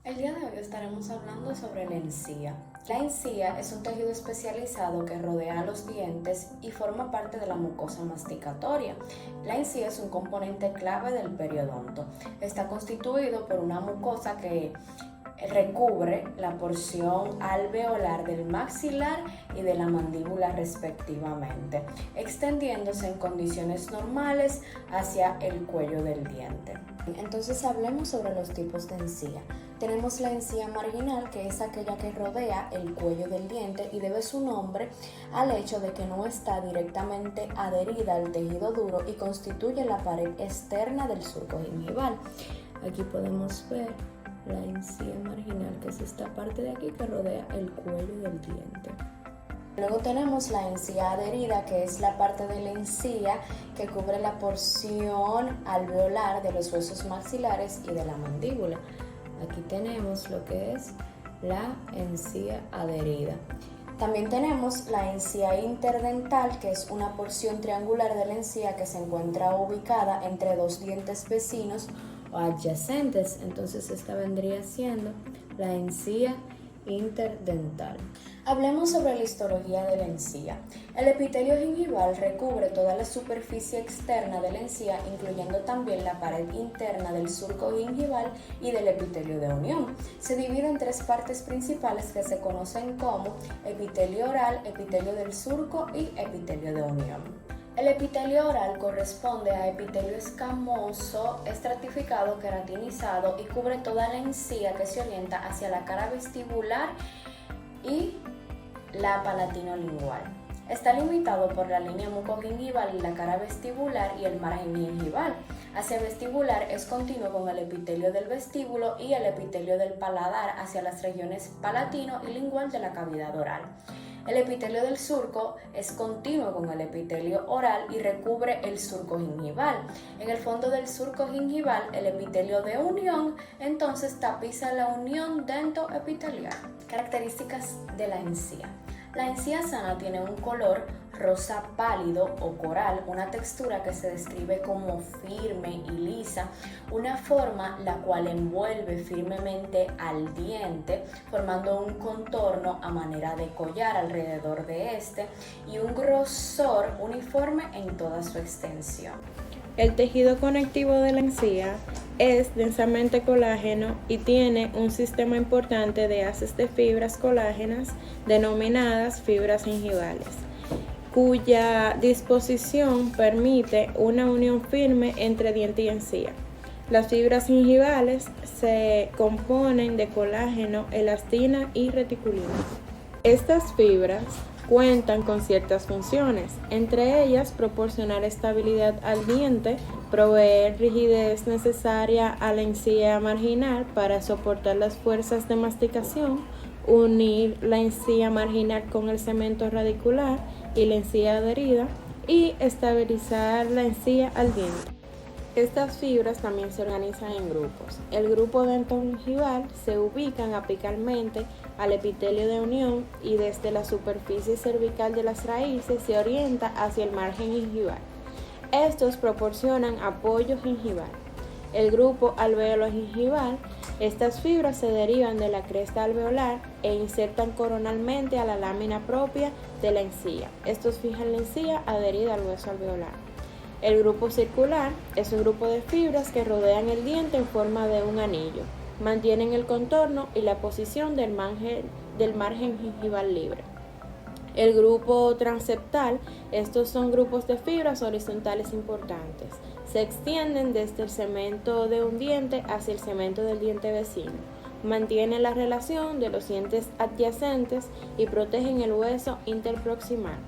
El día de hoy estaremos hablando sobre la encía. La encía es un tejido especializado que rodea a los dientes y forma parte de la mucosa masticatoria. La encía es un componente clave del periodonto. Está constituido por una mucosa que recubre la porción alveolar del maxilar y de la mandíbula respectivamente, extendiéndose en condiciones normales hacia el cuello del diente. Entonces hablemos sobre los tipos de encía. Tenemos la encía marginal, que es aquella que rodea el cuello del diente y debe su nombre al hecho de que no está directamente adherida al tejido duro y constituye la pared externa del surco gingival. Aquí podemos ver la encía marginal, que es esta parte de aquí que rodea el cuello del diente. Luego tenemos la encía adherida, que es la parte de la encía que cubre la porción alveolar de los huesos maxilares y de la mandíbula. Aquí tenemos lo que es la encía adherida. También tenemos la encía interdental, que es una porción triangular de la encía que se encuentra ubicada entre dos dientes vecinos o adyacentes. Entonces esta vendría siendo la encía interdental. Hablemos sobre la histología de la encía. El epitelio gingival recubre toda la superficie externa de la encía, incluyendo también la pared interna del surco gingival y del epitelio de unión. Se divide en tres partes principales que se conocen como epitelio oral, epitelio del surco y epitelio de unión. El epitelio oral corresponde a epitelio escamoso, estratificado, queratinizado y cubre toda la encía que se orienta hacia la cara vestibular y la palatino-lingual. Está limitado por la línea mucogingival y la cara vestibular y el margen gingival. Hacia vestibular es continuo con el epitelio del vestíbulo y el epitelio del paladar hacia las regiones palatino y lingual de la cavidad oral. El epitelio del surco es continuo con el epitelio oral y recubre el surco gingival. En el fondo del surco gingival, el epitelio de unión entonces tapiza la unión dentoepitelial. Características de la encía. La encía sana tiene un color rosa pálido o coral, una textura que se describe como firme y lisa, una forma la cual envuelve firmemente al diente, formando un contorno a manera de collar alrededor de este y un grosor uniforme en toda su extensión. El tejido conectivo de la encía es densamente colágeno y tiene un sistema importante de haces de fibras colágenas denominadas fibras gingivales, cuya disposición permite una unión firme entre diente y encía. Las fibras gingivales se componen de colágeno, elastina y reticulina. Estas fibras cuentan con ciertas funciones, entre ellas proporcionar estabilidad al diente, proveer rigidez necesaria a la encía marginal para soportar las fuerzas de masticación, unir la encía marginal con el cemento radicular y la encía adherida y estabilizar la encía al diente. Estas fibras también se organizan en grupos. El grupo dentogingival se ubican apicalmente al epitelio de unión y desde la superficie cervical de las raíces se orienta hacia el margen gingival. Estos proporcionan apoyo gingival. El grupo alveolo-gingival, estas fibras se derivan de la cresta alveolar e insertan coronalmente a la lámina propia de la encía. Estos fijan la encía adherida al hueso alveolar. El grupo circular es un grupo de fibras que rodean el diente en forma de un anillo. Mantienen el contorno y la posición del margen gingival libre. El grupo transeptal, estos son grupos de fibras horizontales importantes. Se extienden desde el cemento de un diente hacia el cemento del diente vecino. Mantienen la relación de los dientes adyacentes y protegen el hueso interproximal.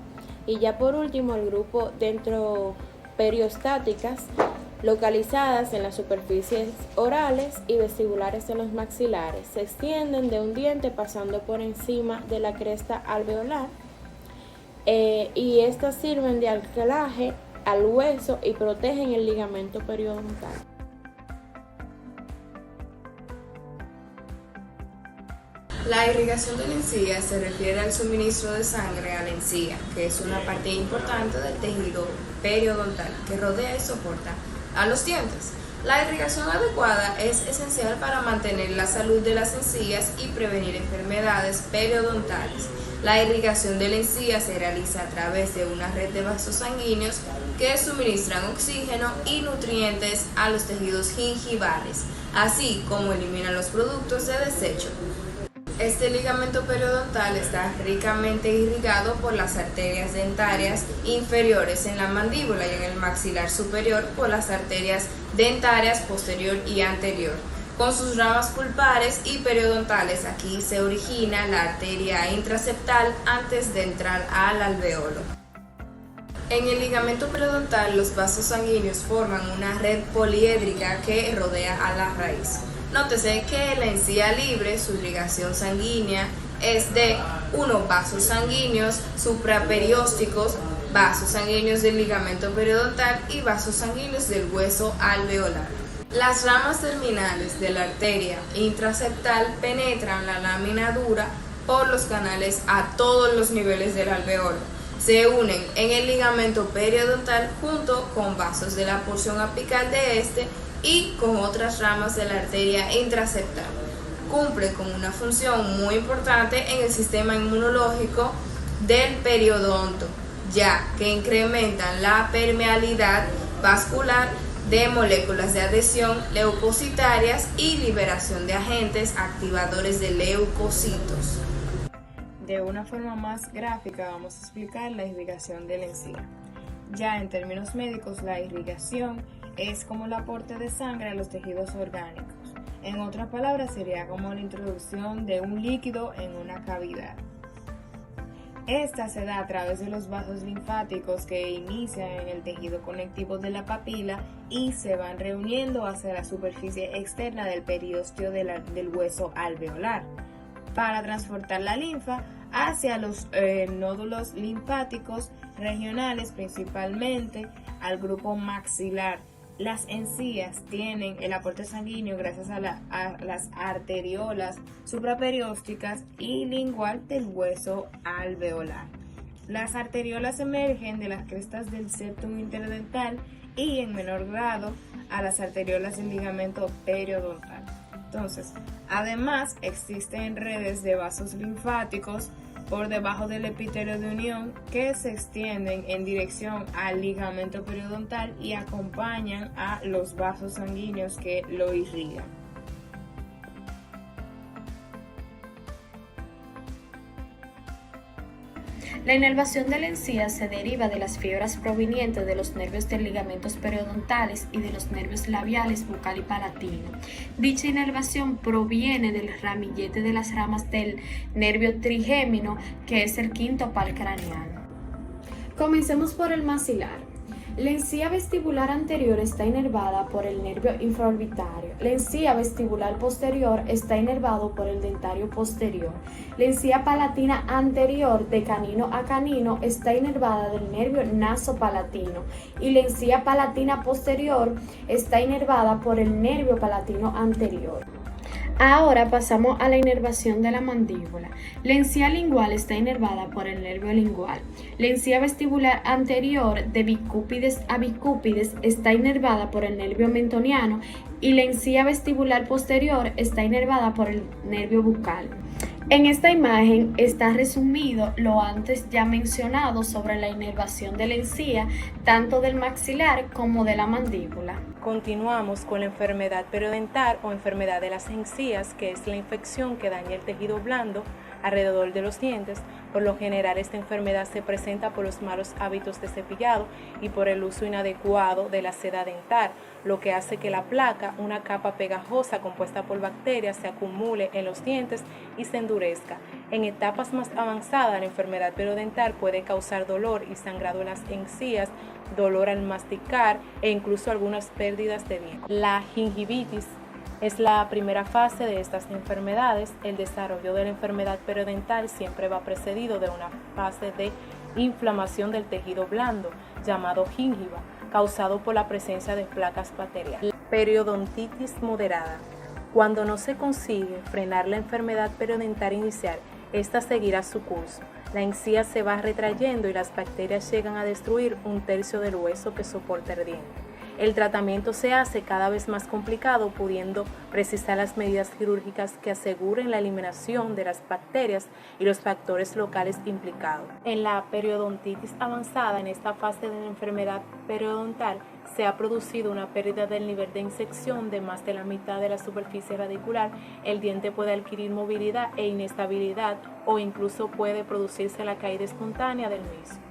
Y ya por último, el grupo dentroperioestáticas, localizadas en las superficies orales y vestibulares de los maxilares. Se extienden de un diente pasando por encima de la cresta alveolar y estas sirven de anclaje al hueso y protegen el ligamento periodontal. La irrigación de la encía se refiere al suministro de sangre a la encía, que es una parte importante del tejido periodontal que rodea y soporta a los dientes. La irrigación adecuada es esencial para mantener la salud de las encías y prevenir enfermedades periodontales. La irrigación de la encía se realiza a través de una red de vasos sanguíneos que suministran oxígeno y nutrientes a los tejidos gingivales, así como eliminan los productos de desecho. Este ligamento periodontal está ricamente irrigado por las arterias dentarias inferiores en la mandíbula y en el maxilar superior por las arterias dentarias posterior y anterior. Con sus ramas pulpares y periodontales, aquí se origina la arteria intraseptal antes de entrar al alveolo. En el ligamento periodontal, los vasos sanguíneos forman una red poliédrica que rodea a la raíz. Nótese que en la encía libre, su irrigación sanguínea es de unos vasos sanguíneos supraperiósticos, vasos sanguíneos del ligamento periodontal y vasos sanguíneos del hueso alveolar. Las ramas terminales de la arteria intraseptal penetran la lámina dura por los canales a todos los niveles del alveolo. Se unen en el ligamento periodontal junto con vasos de la porción apical de este y con otras ramas de la arteria intraseptal. Cumple con una función muy importante en el sistema inmunológico del periodonto, ya que incrementan la permeabilidad vascular de moléculas de adhesión leucocitarias y liberación de agentes activadores de leucocitos. De una forma más gráfica vamos a explicar la irrigación de la encía. Ya en términos médicos, la irrigación es como el aporte de sangre a los tejidos orgánicos. En otras palabras, sería como la introducción de un líquido en una cavidad. Esta se da a través de los vasos linfáticos que inician en el tejido conectivo de la papila y se van reuniendo hacia la superficie externa del periósteo del hueso alveolar para transportar la linfa hacia los nódulos linfáticos regionales, principalmente al grupo maxilar. Las encías tienen el aporte sanguíneo gracias a las arteriolas supraperiósticas y lingual del hueso alveolar. Las arteriolas emergen de las crestas del septum interdental y en menor grado a las arteriolas del ligamento periodontal. Entonces, además existen redes de vasos linfáticos por debajo del epitelio de unión que se extienden en dirección al ligamento periodontal y acompañan a los vasos sanguíneos que lo irrigan. La inervación de la encía se deriva de las fibras provenientes de los nervios de ligamentos periodontales y de los nervios labiales, bucal y palatino. Dicha inervación proviene del ramillete de las ramas del nervio trigémino, que es el quinto par craneano. Comencemos por el maxilar. La encía vestibular anterior está inervada por el nervio infraorbitario. La encía vestibular posterior está inervado por el dentario posterior. La encía palatina anterior, de canino a canino, está inervada del nervio nasopalatino. Y la encía palatina posterior está inervada por el nervio palatino anterior. Ahora pasamos a la inervación de la mandíbula. La encía lingual está inervada por el nervio lingual. La encía vestibular anterior, de bicúpides a bicúpides, está inervada por el nervio mentoniano y la encía vestibular posterior está inervada por el nervio bucal. En esta imagen está resumido lo antes ya mencionado sobre la inervación de la encía, tanto del maxilar como de la mandíbula. Continuamos con la enfermedad periodontal o enfermedad de las encías, que es la infección que daña el tejido blando alrededor de los dientes. Por lo general, esta enfermedad se presenta por los malos hábitos de cepillado y por el uso inadecuado de la seda dental, lo que hace que la placa, una capa pegajosa compuesta por bacterias, se acumule en los dientes y se endurezca. En etapas más avanzadas, la enfermedad periodontal puede causar dolor y sangrado en las encías, dolor al masticar e incluso algunas pérdidas de dientes. La gingivitis es la primera fase de estas enfermedades. El desarrollo de la enfermedad periodontal siempre va precedido de una fase de inflamación del tejido blando, llamado gingiva, causado por la presencia de placas bacterianas. Periodontitis moderada. Cuando no se consigue frenar la enfermedad periodontal inicial, esta seguirá su curso. La encía se va retrayendo y las bacterias llegan a destruir un tercio del hueso que soporta el diente. El tratamiento se hace cada vez más complicado, pudiendo precisar las medidas quirúrgicas que aseguren la eliminación de las bacterias y los factores locales implicados. En la periodontitis avanzada, en esta fase de la enfermedad periodontal, se ha producido una pérdida del nivel de inyección de más de la mitad de la superficie radicular. El diente puede adquirir movilidad e inestabilidad o incluso puede producirse la caída espontánea del mismo.